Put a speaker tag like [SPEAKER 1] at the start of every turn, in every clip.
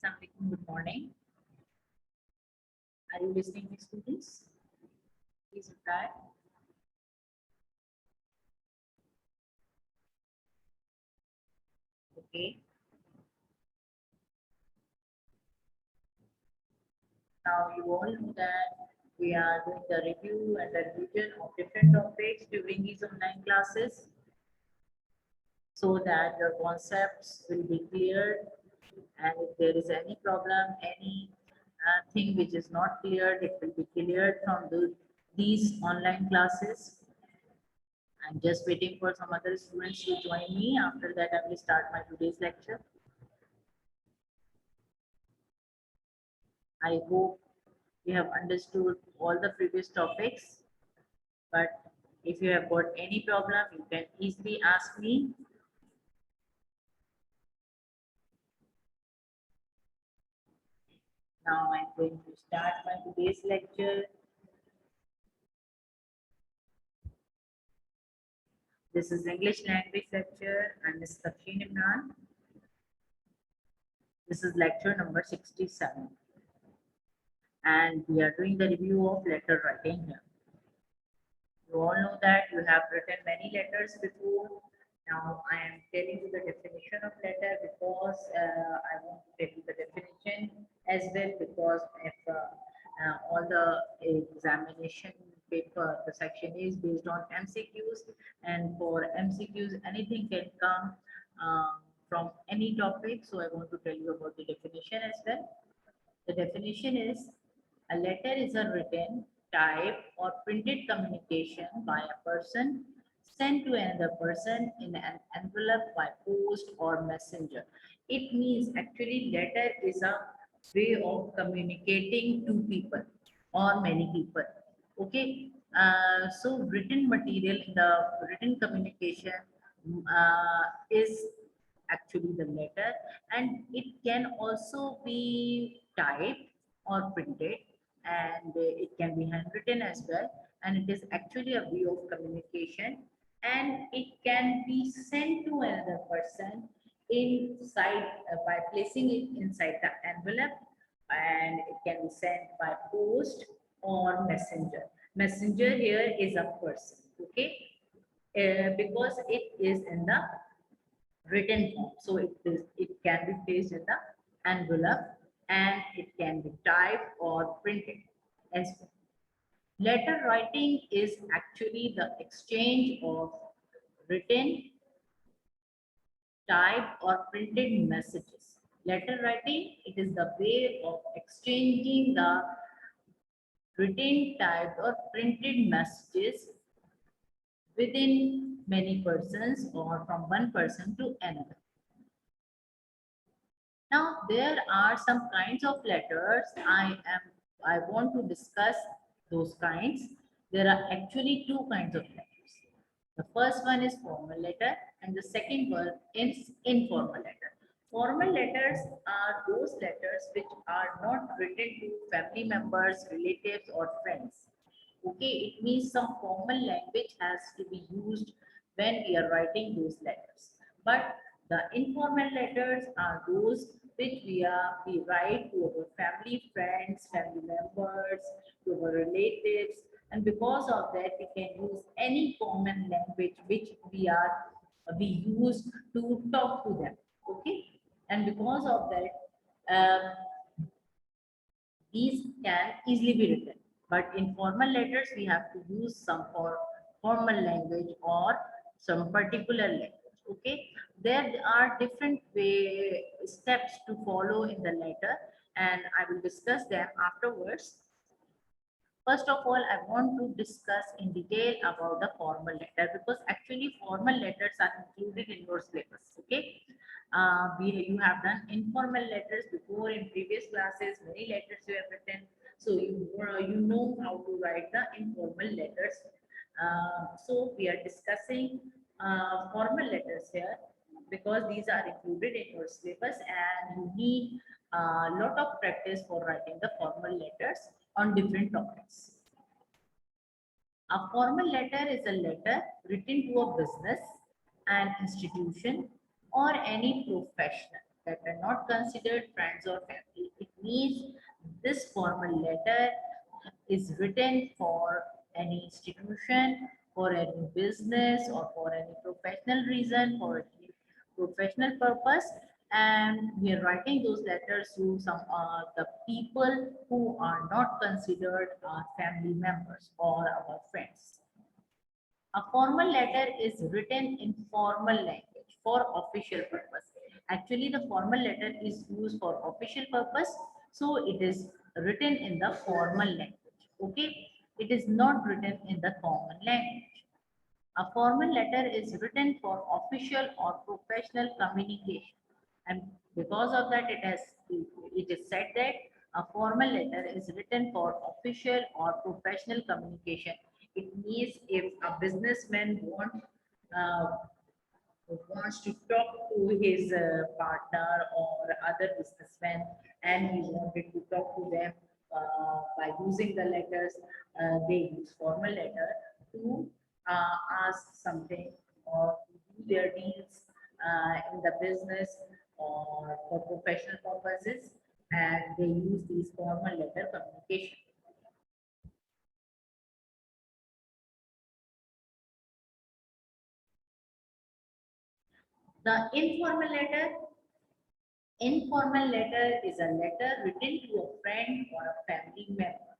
[SPEAKER 1] Assalamualaikum, good morning. Are you listening, my students? Please reply. Okay. Now you all know that we are doing the review and the revision of different topics during these online classes so that your concepts will be cleared, and if there is any problem, any thing which is not cleared, it will be cleared from these online classes. I'm just waiting for some other students to join me. After that, I will start my today's lecture. I hope you have understood all the previous topics, but if you have got any problem, you can easily ask me. Now I'm going to start my today's lecture. This is English language lecture. I'm Ms. Saksheen Imran. This is lecture number 67. And we are doing the review of letter writing here. You all know that you have written many letters before. Now I am telling you the definition of letter because I want to tell you the definition as well, because if all the examination paper, the section is based on MCQs, and for MCQs anything can come from any topic. So I want to tell you about the definition as well. The definition is: a letter is a written, typed, or printed communication by a person sent to another person in an envelope by post or messenger. It means actually letter is a way of communicating to people or many people. Okay. So written material in the written communication is actually the letter, and it can also be typed or printed, and it can be handwritten as well, and it is actually a way of communication, and it can be sent to another person inside by placing it inside the envelope, and it can be sent by post or messenger here is a person. Okay. Because it is in the written form. So it can be placed in the envelope, and it can be typed or printed as well. Letter writing is actually the exchange of written, typed, or printed messages. Letter writing, it is the way of exchanging the written, typed, or printed messages within many persons or from one person to another. Now, there are some kinds of letters. I want to discuss those kinds. There are actually two kinds of letters. The first one is formal letter, and the second one is informal letter. Formal letters are those letters which are not written to family members, relatives, or friends. Okay, it means some formal language has to be used when we are writing those letters. But the informal letters are those which we write to our family, friends, family members, to our relatives, and because of that we can use any common language which we use to talk to them. Okay, and because of that, these can easily be written. But in formal letters, we have to use some formal language or some particular language. Okay, there are different steps to follow in the letter, and I will discuss them afterwards. First of all, I want to discuss in detail about the formal letter, because actually formal letters are included in your syllabus. Okay, you have done informal letters before in previous classes. Many letters you have written, so you know how to write the informal letters. So we are discussing formal letters here because these are included in your syllabus, and you need a lot of practice for writing the formal letters on different topics. A formal letter is a letter written to a business, an institution, or any professional. that are not considered friends or family. It means this formal letter is written for any institution, for any business, or for any professional reason, for any professional purpose. And we are writing those letters to some the people who are not considered our family members or our friends. A formal letter is written in formal language for official purpose. Actually, the formal letter is used for official purpose, so it is written in the formal language. Okay, it is not written in the common language. A formal letter is written for official or professional communication, and because of that, it is said that a formal letter is written for official or professional communication. It means if a businessman uh, wants to talk to his partner or other businessman, and he wanted to talk to them by using the letters, they use formal letter to ask something or to do their deals in the business or for professional purposes, and they use these formal letter communication. The informal letter is a letter written to a friend or a family member.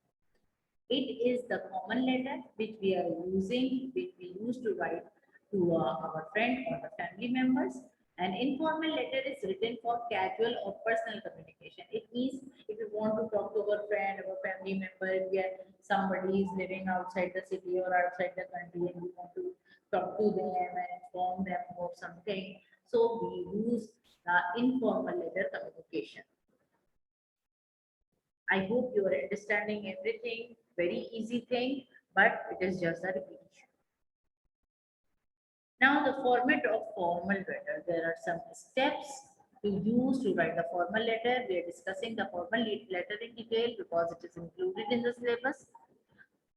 [SPEAKER 1] It is the common letter which we are using, which we use to write to our friend or the family members. An informal letter is written for casual or personal communication. It means if you want to talk to our friend or family member, if we are, somebody is living outside the city or outside the country and we want to talk to them and inform them of something. So we use informal letter communication. I hope you are understanding everything. Very easy thing, but it is just a repetition. Now, the format of formal letter. There are some steps to use to write a formal letter. We are discussing the formal letter in detail because it is included in the syllabus.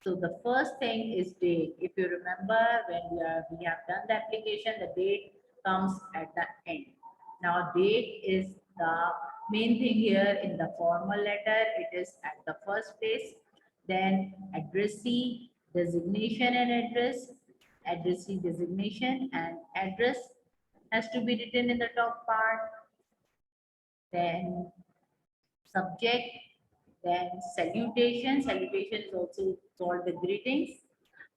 [SPEAKER 1] So the first thing is date. If you remember, when we have done the application, the date comes at the end. Now date is the main thing here in the formal letter. It is at the first place. Then addressee, designation and address, addressee, designation and address has to be written in the top part. Then subject, then salutation. Salutation is also called the greetings.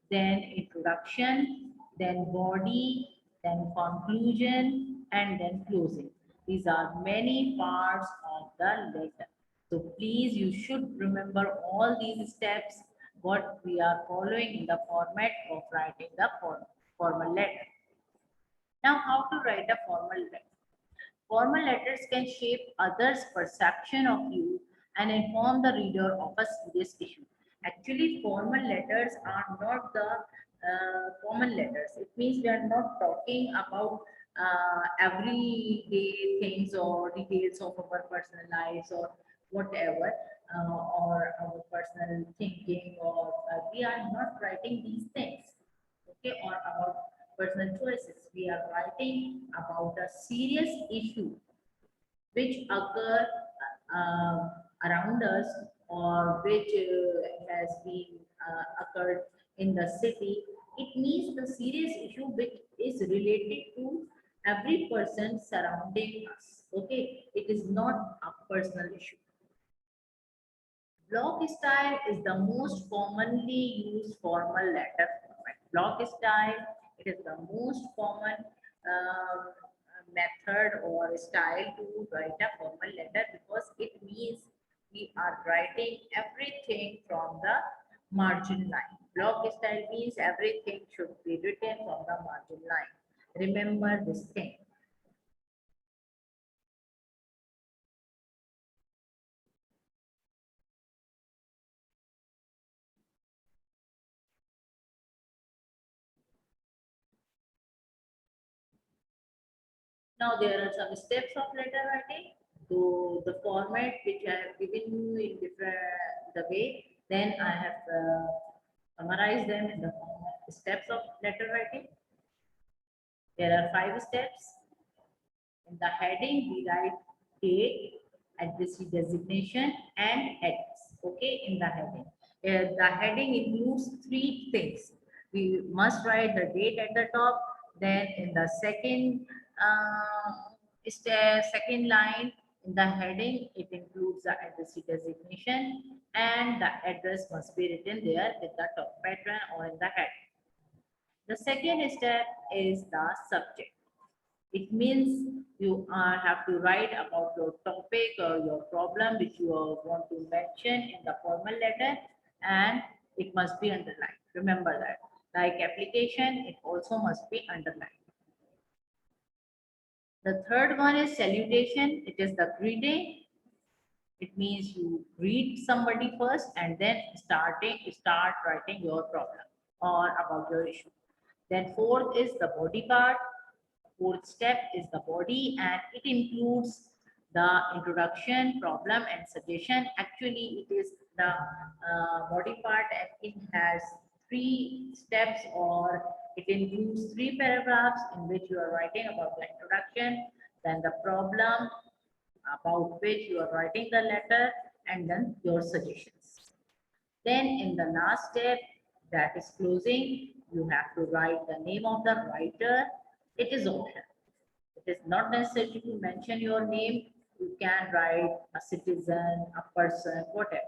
[SPEAKER 1] Then introduction, then body, then conclusion, and then closing. These are many parts of the letter. So please, you should remember all these steps, what we are following in the format of writing the formal letter. Now, how to write a formal letter? Formal letters can shape others' perception of you and inform the reader of a serious issue. Actually, formal letters are not the common letters. It means we are not talking about everyday things or details of our personal lives or whatever, or our personal thinking, or we are not writing these things, okay, or about personal choices. We are writing about a serious issue which occur around us, or which has been occurred in the city. It means the serious issue which is related to every person surrounding us. Okay, it is not a personal issue. Block style is the most commonly used formal letter format. Block style, it is the most common method or style to write a formal letter because it means we are writing everything from the margin line. Block style means everything should be written from the margin line. Remember this thing. Now there are some steps of letter writing. So the format which I have given you in different the way, then I have summarized them in the form of steps of letter writing. There are 5 steps In the heading, we write date, addressee designation, and address. Okay, in the heading. The heading includes three things. We must write the date at the top. Then in the second line in the heading, it includes the addressee designation, and the address must be written there with the top pattern or in the heading. The second step is the subject. It means you have to write about your topic or your problem which you want to mention in the formal letter, and it must be underlined. Remember that. Like application, it also must be underlined. The third one is salutation. It is the greeting. It means you greet somebody first and then start writing your problem or about your issue. Then fourth is the body part. Fourth step is the body, and it includes the introduction, problem, and suggestion. Actually, it is the body part, and it has 3 steps, or it includes 3 paragraphs in which you are writing about the introduction, then the problem about which you are writing the letter, and then your suggestions. Then in the last step, that is closing, you have to write the name of the writer. It is optional. It is not necessary to mention your name. You can write a citizen, a person, whatever.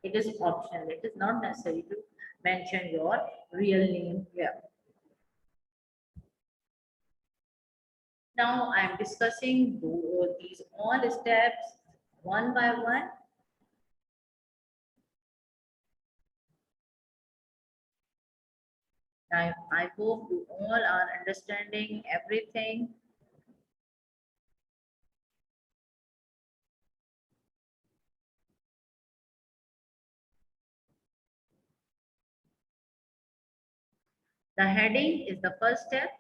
[SPEAKER 1] It is optional. It is not necessary to mention your real name here. Now I am discussing these all steps one by one. I hope you all are understanding everything. The heading is the first step.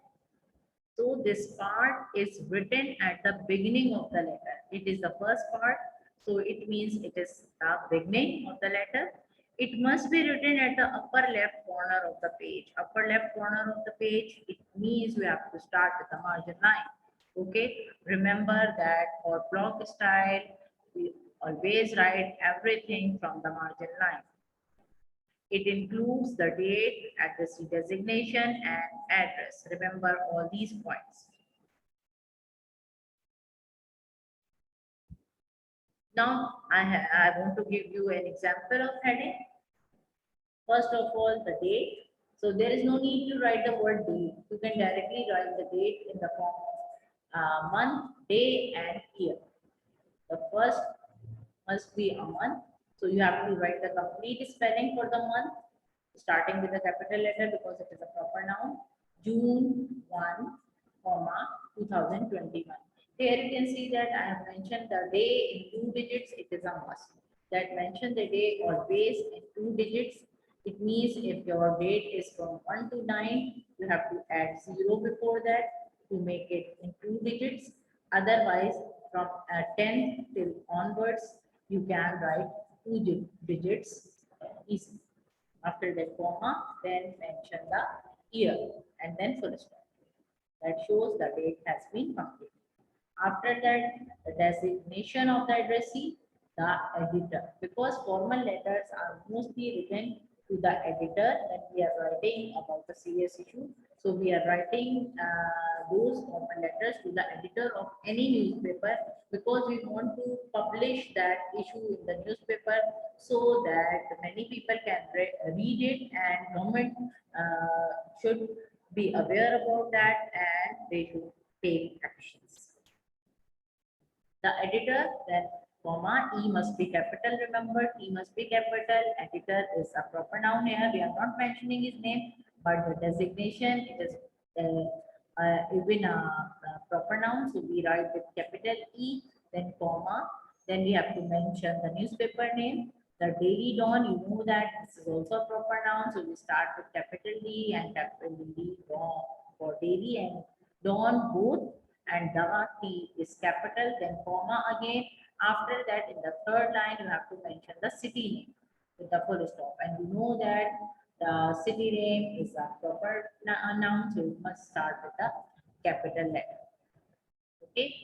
[SPEAKER 1] So this part is written at the beginning of the letter. It is the first part. So it means it is the beginning of the letter. It must be written at the upper left corner of the page. Upper left corner of the page, it means we have to start with the margin line. Okay. Remember that for block style, we always write everything from the margin line. It includes the date, addressee designation, and address. Remember all these points. Now, I want to give you an example of heading. First of all, the date. So there is no need to write the word date. You can directly write the date in the form of month, day, and year. The first must be a month. So you have to write the complete spelling for the month, starting with the capital letter because it is a proper noun. June 1, comma, 2021. Here you can see that I have mentioned the day in 2 digits. It is a must. That mention the day always in 2 digits. It means if your date is from 1 to 9, you have to add 0 before that to make it in 2 digits. Otherwise, from 10 till onwards, you can write 2 digits easily. After that comma, then mention the year and then full stop. That shows the date has been completed. After that, the designation of the addressee, the editor. Because formal letters are mostly written to the editor when we are writing about the serious issue. So we are writing those formal letters to the editor of any newspaper because we want to publish that issue in the newspaper so that many people can read it, and government should be aware about that and they should take actions. The editor, then comma, E must be capital. Remember, E must be capital. Editor is a proper noun here. We are not mentioning his name, but the designation, it is even a proper noun. So we write with capital E, then comma. Then we have to mention the newspaper name. The Daily Dawn, you know that this is also a proper noun. So we start with capital D and capital D for daily and dawn both, and the T is capital, then comma again. After that, in the third line, you have to mention the city name with the full stop. And you know that the city name is a proper noun, so you must start with the capital letter. Okay.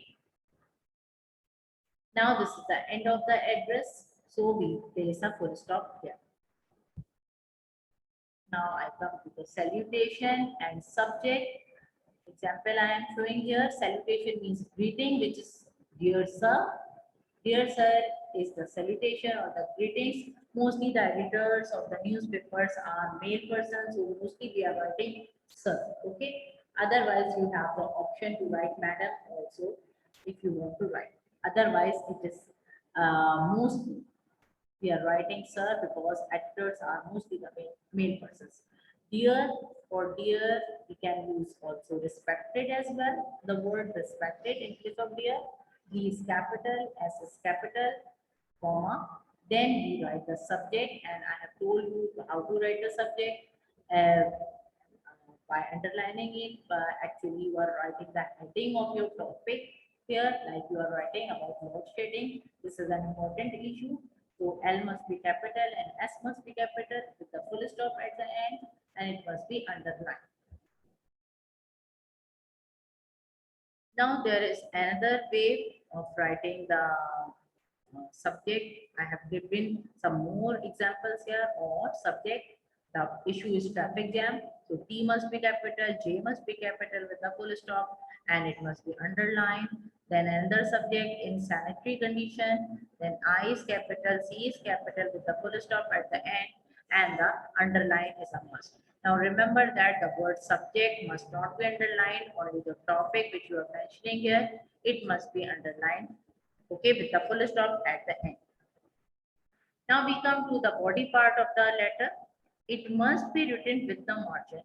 [SPEAKER 1] Now this is the end of the address. So we place a full stop here. Now I come to the salutation and subject. Example I am showing here. Salutation means greeting, which is dear sir. Dear sir is the salutation or the greetings. Mostly the editors of the newspapers are male persons, so mostly we are writing sir. Okay. Otherwise, you have the option to write madam also if you want to write. Otherwise, it is mostly we are writing sir because actors are mostly the male persons. Dear or dear, we can use also respected as well. The word respected in case of dear, D is capital, S is capital, comma. Then we write the subject, and I have told you how to write the subject. By underlining it, actually you are writing the heading of your topic here, like you are writing about load shedding. This is an important issue. So L must be capital and S must be capital with the full stop at the end, and it must be underlined. Now there is another way of writing the subject. I have given some more examples here. Or subject, the issue is traffic jam. So T must be capital, J must be capital with the full stop, and it must be underlined. Then another subject in sanitary condition. Then I is capital, C is capital with the full stop at the end, and the underline is a must. Now remember that the word subject must not be underlined. Only the topic which you are mentioning here, it must be underlined. Okay, with the full stop at the end. Now we come to the body part of the letter. It must be written with the margin.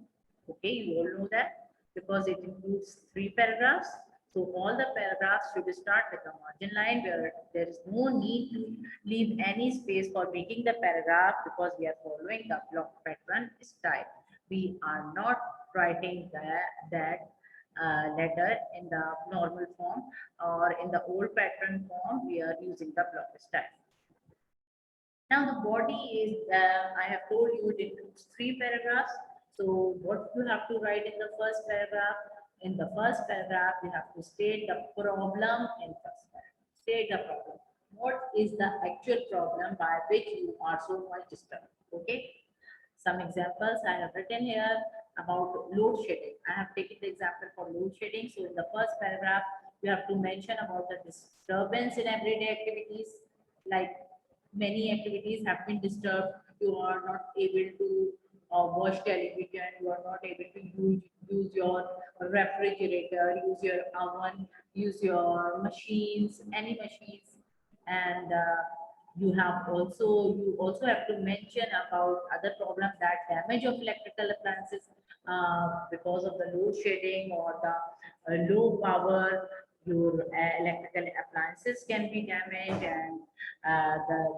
[SPEAKER 1] Okay, you all know that because it includes 3 paragraphs. So all the paragraphs should start with the margin line where there is no need to leave any space for making the paragraph because we are following the block pattern style. We are not writing that letter in the normal form or in the old pattern form. We are using the block style. Now the body is, I have told you it includes 3 paragraphs. So what you have to write in the first paragraph? In the first paragraph, you have to state the problem in first paragraph. State the problem. What is the actual problem by which you are so much disturbed? Okay. Some examples I have written here about load shedding. I have taken the example for load shedding. So in the first paragraph, you have to mention about the disturbance in everyday activities, like many activities have been disturbed. You are not able to watch television. You are not able to use your refrigerator, use your oven, use your machines, any machines, and you also have to mention about other problems that damage of electrical appliances because of the load shedding or the low power. Your electrical appliances can be damaged, and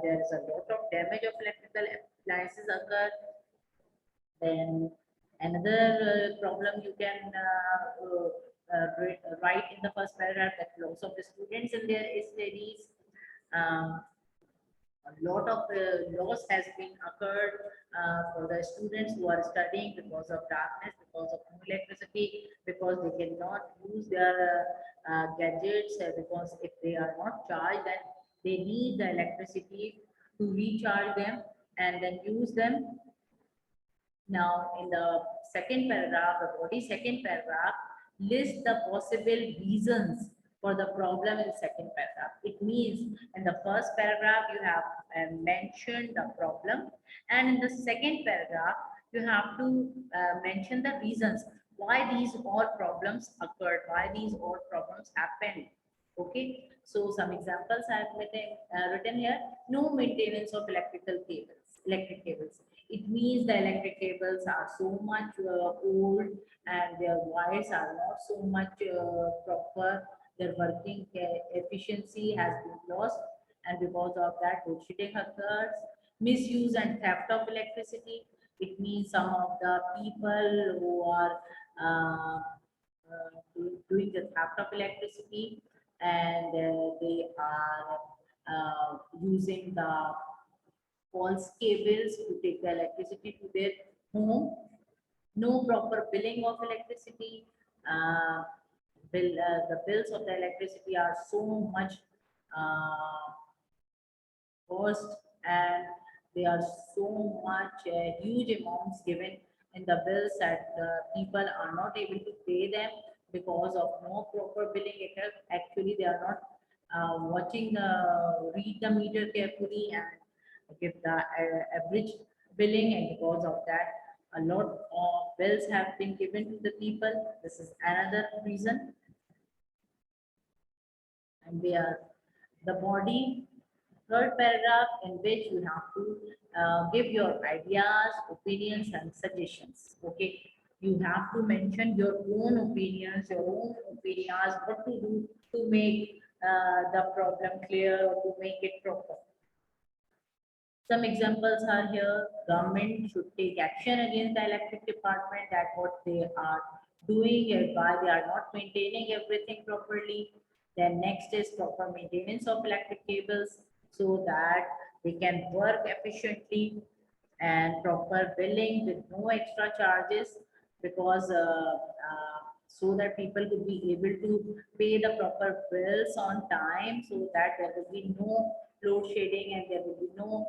[SPEAKER 1] there is a lot of damage of electrical appliances occur. Then another problem you can write in the first paragraph, that loss of the students in their studies. Um, a lot of loss has been occurred for the students who are studying because of darkness, because of no electricity, because they cannot use their gadgets, because if they are not charged, then they need the electricity to recharge them and then use them. Now, in the second paragraph, the body second paragraph lists the possible reasons for the problem in second paragraph. It means in the first paragraph, you have mentioned the problem, and in the second paragraph, you have to mention the reasons why these all problems occurred, why these all problems happened. Okay, so some examples I have written here. No maintenance of electric cables. It means the electric cables are so much old and their wires are not so much proper. Their working efficiency has been lost, and because of that, load shedding occurs. Misuse and theft of electricity. It means some of the people who are doing the theft of electricity, and they are using the false cables to take the electricity to their home. No proper billing of electricity. The bills of the electricity are so much uh, cost, and there are so much huge amounts given in the bills that people are not able to pay them because of no proper billing. Actually, they are not watching read the meter carefully and give the average billing, and because of that a lot of bills have been given to the people. This is another reason. And they are the body third paragraph, in which you have to give your ideas, opinions, and suggestions. Okay, you have to mention your own opinions, your own opinions, what to do to make the problem clear or to make it proper. Some examples are here. Government should take action against the electric department, that what they are doing and why they are not maintaining everything properly. Then next is proper maintenance of electric cables so that they can work efficiently, and proper billing with no extra charges, because so that people could be able to pay the proper bills on time, so that there will be no load shedding, and there will be no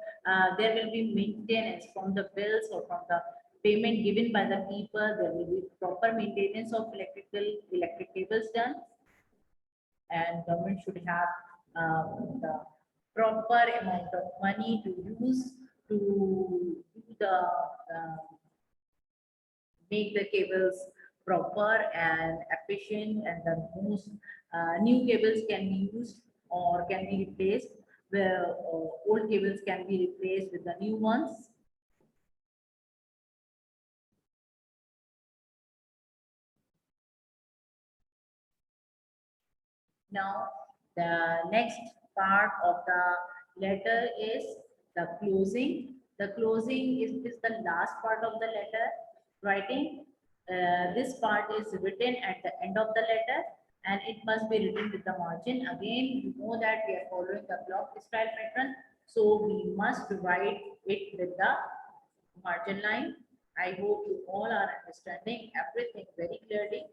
[SPEAKER 1] there will be maintenance from the bills or from the payment given by the people. There will be proper maintenance of electric cables done, and government should have the proper amount of money to use to do the make the cables proper and efficient, and the most new cables can be used or can be replaced, where old cables can be replaced with the new ones. Now, the next part of the letter is the closing. The closing is the last part of the letter writing. This part is written at the end of the letter, and it must be written with the margin. Again, you know that we are following the block style pattern, so we must write it with the margin line. I hope you all are understanding everything very clearly.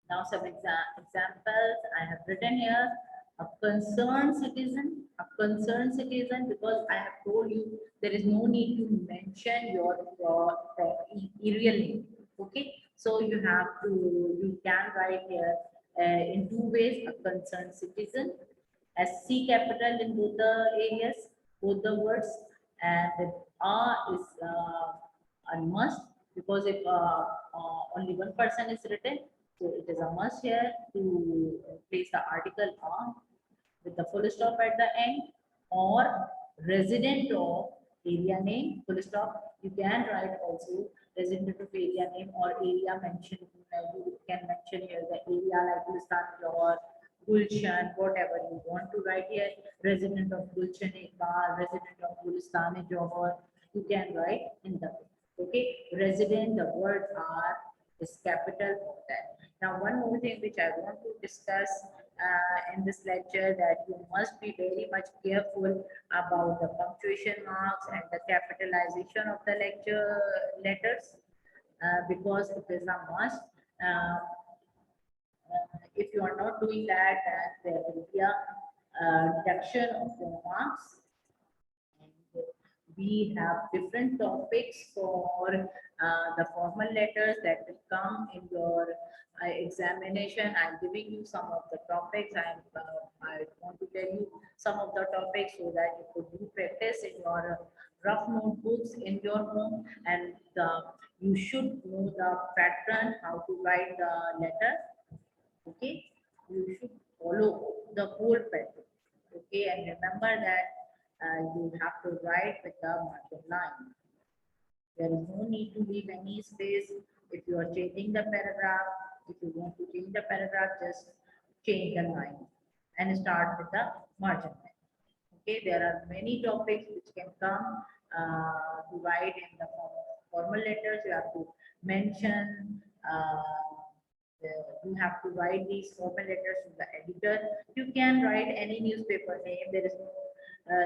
[SPEAKER 1] Now some examples I have written here. A concerned citizen, because I have told you there is no need to mention your real name. Okay, so you can write here in two ways: a concerned citizen, SC capital in both the areas, both the words, and the is a must, because if only one person is written, so it is a must here to place the article on with the full stop at the end, or resident of area name, full stop. You can write also resident of area name or area mentioned. You can mention here the area like Gulistan or Gulshan, whatever you want to write here. Resident of Gulshan Iqbal, resident of Gulistan Johor. You can write in the okay. Resident, the word R is capital for that. Now, one more thing which I want to discuss in this lecture, that you must be very much careful about the punctuation marks and the capitalization of the lecture letters, because it is a must. If you are not doing that, then there will be a reduction of your marks. And we have different topics for the formal letters that will come in your examination. I'm giving you some of the topics. I want to tell you some of the topics so that you could do practice in your rough notebooks in your home, and you should know the pattern, how to write the letter. Okay, you should follow the whole pattern. Okay, and remember that you have to write with the margin line. There is no need to leave any space. If you are changing the paragraph, if you want to change the paragraph, just change the line and start with the margin line. Okay, there are many topics which can come to write in the form of formal letters. You have to mention, you have to write these formal letters to the editor. You can write any newspaper name. There is no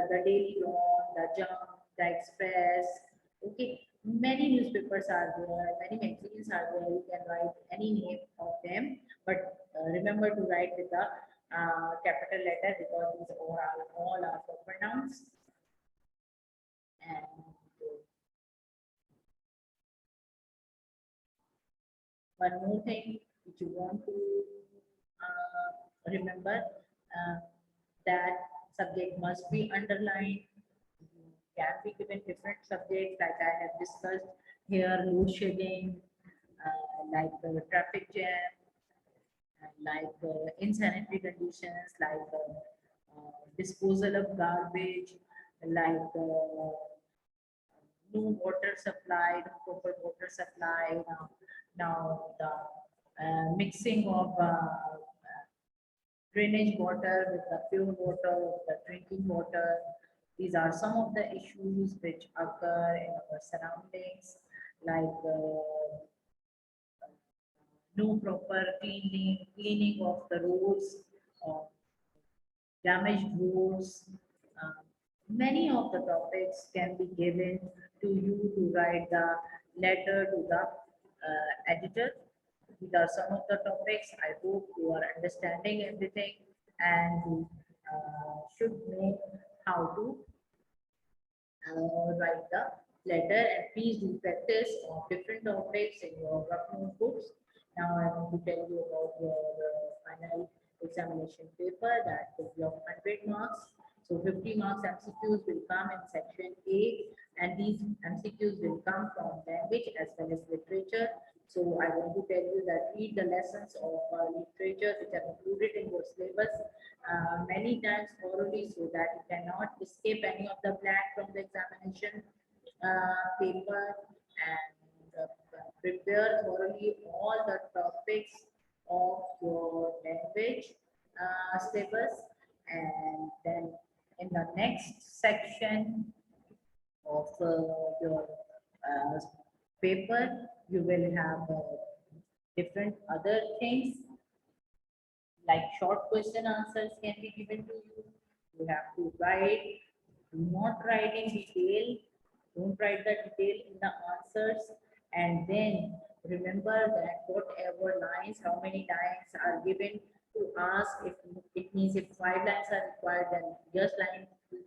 [SPEAKER 1] the Daily Dawn, the Jump, the Express. Okay, Many newspapers are there, many magazines are there. You can write any name of them, but remember to write with the capital letter because these all are proper nouns. And one more thing which you want to remember, uh, that subject must be underlined. You can be given different subjects like I have discussed here, load shedding, like traffic jam, like insanitary conditions, like disposal of garbage, like no water supply, no proper water supply. Now the mixing of drainage water with the pure water, the drinking water. These are some of the issues which occur in our surroundings, like no proper cleaning of the roads, uh, damaged roads. Uh, Many of the topics can be given to you to write the letter to the editor. These are some of the topics. I hope you are understanding everything and you should know how to write the letter, and please do practice on different topics in your rough notebooks. Now I want to tell you about your final examination paper that will be of 100 marks. So 50 marks MCQs will come in section A, and these MCQs will come from language as well as literature. So I want to tell you that read the lessons of literature which are included in your syllabus many times thoroughly so that you cannot escape any of the blank from the examination paper, and prepare thoroughly all the topics of your language syllabus, and then in the next section of your uh, paper you will have different other things like short question answers can be given to you. You have to write, do not write in detail. Don't write the detail in the answers. And then remember that whatever lines, how many lines are given to ask, if it means if 5 lines are required, then just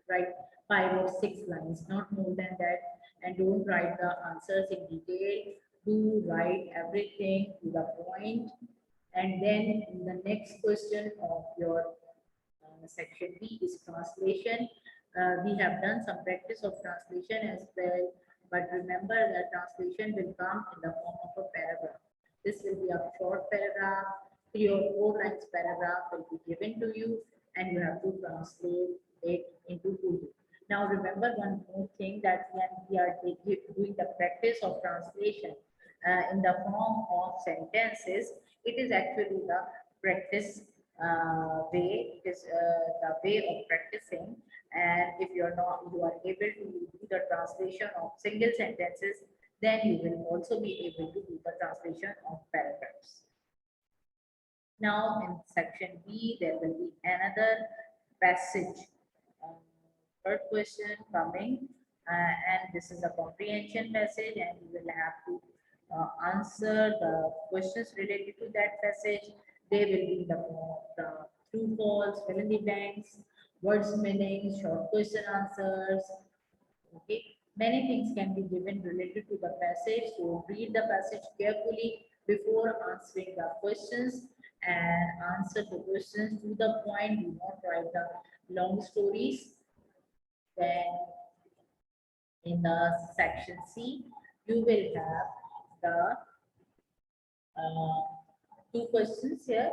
[SPEAKER 1] write 5 or 6 lines, not more than that. And don't write the answers in detail. Do write everything to the point, and then in the next question of your section B is translation. We have done some practice of translation as well, but remember that translation will come in the form of a paragraph. This will be a short paragraph, 3 or 4 lines paragraph will be given to you, and you have to translate it into Urdu. Now remember one more thing, that when we are doing the practice of translation in the form of sentences, it is actually the practice way. It is the way of practicing. And if you are able to do the translation of single sentences, then you will also be able to do the translation of paragraphs. Now in section B, there will be another passage. Um, Third question coming, and this is a comprehension passage, and you will have to answer the questions related to that passage. They will be the true, false, fill in the blanks, words meaning, short question answers. Okay, many things can be given related to the passage. So read the passage carefully before answering the questions, and answer the questions to the point. Do not write the long stories. Then in the section C, you will have the uh, two questions here.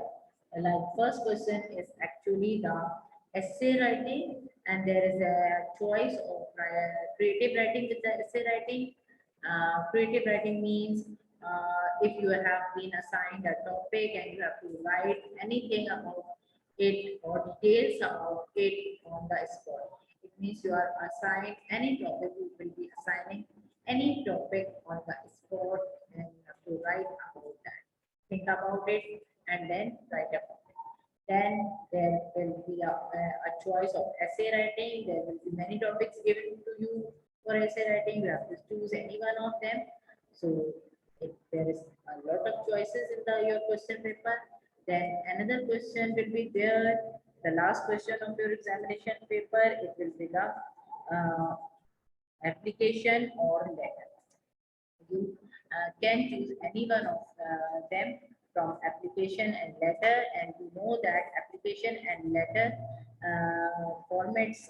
[SPEAKER 1] Like first question is actually the essay writing, and there is a choice of creative writing with the essay writing. Creative writing means if you have been assigned a topic and you have to write anything about it or details about it on the spot. It means you are assigned any topic, you will be assigning any topic on the spot, and you have to write about that. Think about it and then write about it. Then there will be a choice of essay writing. There will be many topics given to you. For essay writing, you have to choose any one of them. So if there is a lot of choices in your question paper, then another question will be there. The last question of your examination paper, it will be the uh, application or letter. You can choose any one of them from application and letter, and you know that application and letter formats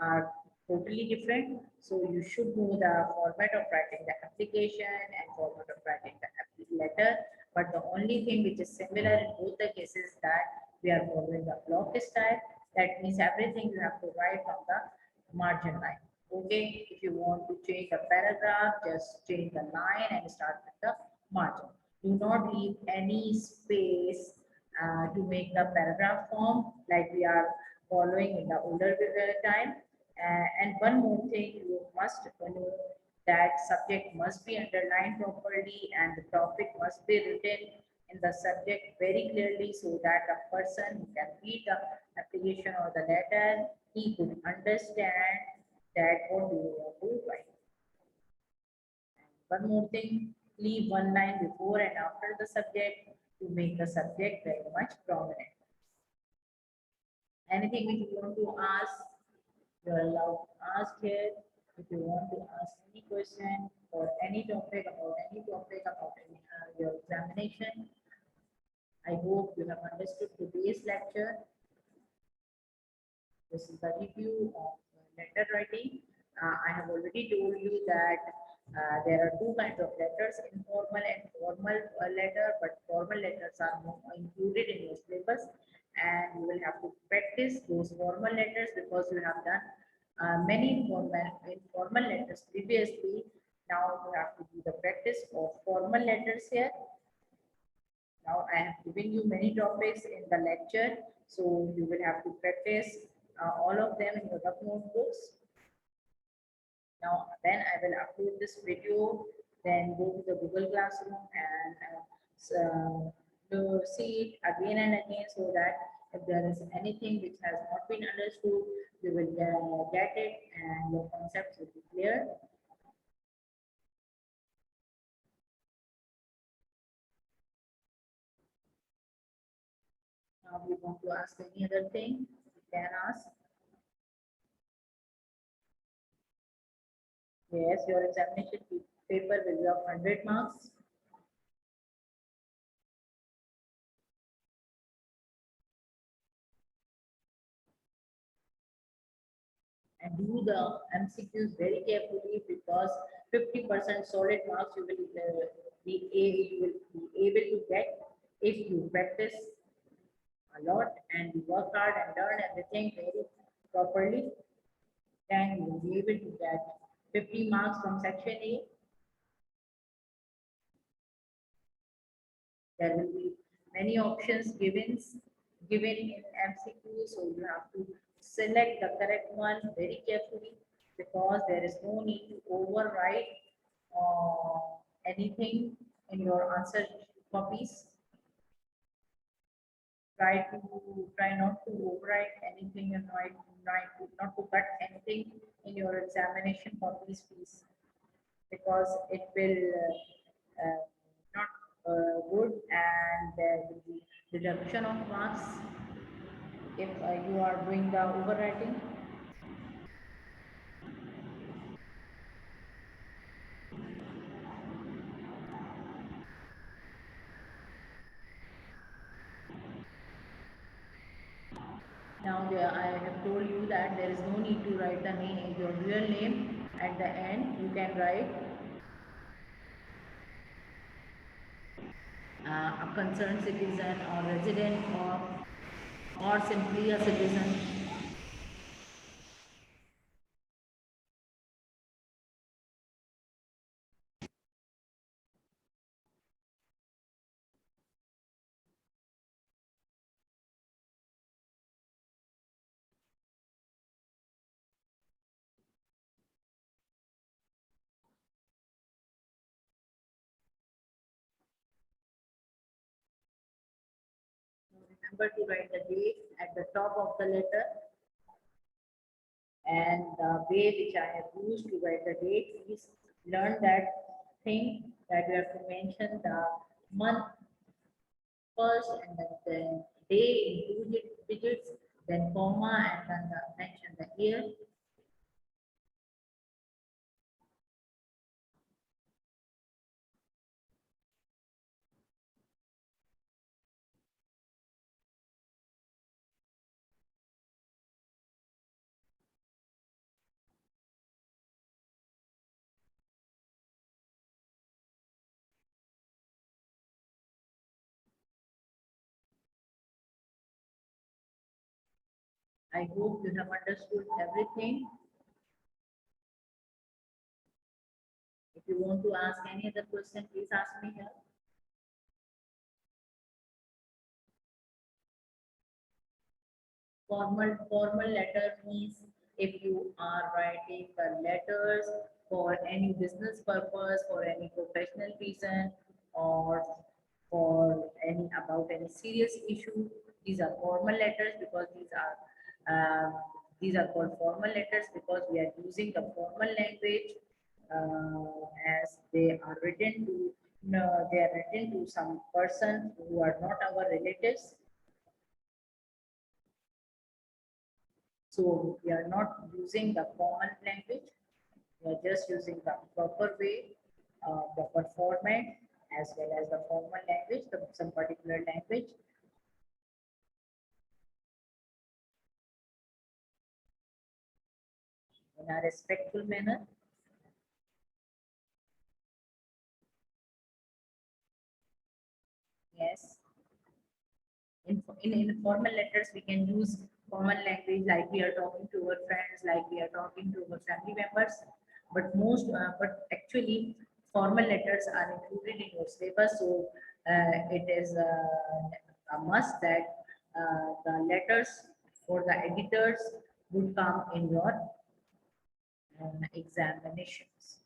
[SPEAKER 1] are totally different. So you should know the format of writing the application and format of writing the letter. But the only thing which is similar in both the cases that we are following the block style. That means everything you have to write from the margin line. Okay, if you want to change the paragraph, just change the line and start with the margin. Do not leave any space to make the paragraph form like we are following in the older time. And one more thing, you must know that subject must be underlined properly and the topic must be written in the subject very clearly so that a person who can read the application or the letter, he could understand that what do you want to write. One more thing, leave one line before and after the subject to make the subject very much prominent. Anything which you want to ask, you are allowed to ask here. If you want to ask any question or any topic about your examination, I hope you have understood today's lecture. This is the review of letter writing. I have already told you that there are two kinds of letters, informal and formal letter, but formal letters are not included in your syllabus, and you will have to practice those formal letters because you have done many informal letters previously. Now you have to do the practice of formal letters here. Now I have given you many topics in the lecture, so you will have to practice all of them in your notebooks. Now then I will upload this video, then go to the Google Classroom and to see it again and again so that if there is anything which has not been understood, you will get it and your concepts will be clear. Now we want to ask any other thing, you can ask. Yes, your examination paper will be of 100 marks. And do the MCQs very carefully because 50% solid marks you will you will be able to get if you practice a lot and you work hard and learn everything very properly. Then you will be able to get 50 marks from section A. There will be many options given in MCQ, so you have to select the correct one very carefully because there is no need to overwrite anything in your answer copies. Try not to overwrite anything and not to cut anything in your examination copies, please, because it will not good and there will be reduction of marks if you are doing the overwriting. Now I have told you that there is no need to write the name, your real name at the end. You can write a concerned citizen or resident or simply a citizen. Remember to write the date at the top of the letter and the way which I have used to write the date, please learn that thing that you have to mention the month first and then day in digits, then comma, and then mention the year. I hope you have understood everything. If you want to ask any other question, please ask me here. Formal letter means if you are writing the letters for any business purpose, for any professional reason, or for any about any serious issue, these are formal letters because these are called formal letters because we are using the formal language as they are written to they are written to some person who are not our relatives. So we are not using the common language. We are just using the proper way, proper format, as well as the formal language, some particular language. In a respectful manner. Yes. In formal letters, we can use common language like we are talking to our friends, like we are talking to our family members. But actually, formal letters are included in your syllabus, so it is a must that the letters for the editors would come in your examinations.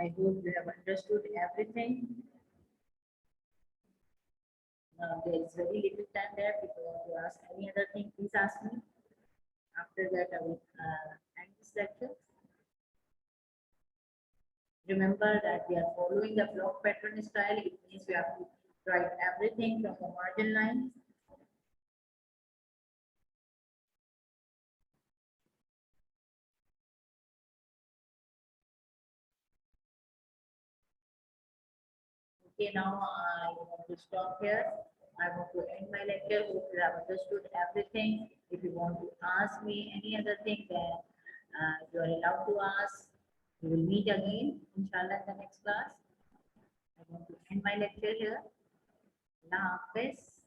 [SPEAKER 1] I hope you have understood everything. There is very little time there. If you want to ask any other thing, please ask me. After that, I will end this lecture. Remember that we are following the block pattern style. It means we have to write everything from the margin line. Okay, now I want to stop here. I want to end my lecture. Hope you have understood everything. If you want to ask me any other thing, then you are allowed to ask. We will meet again, inshallah, in the next class. I want to end my lecture here. Allah Hafiz.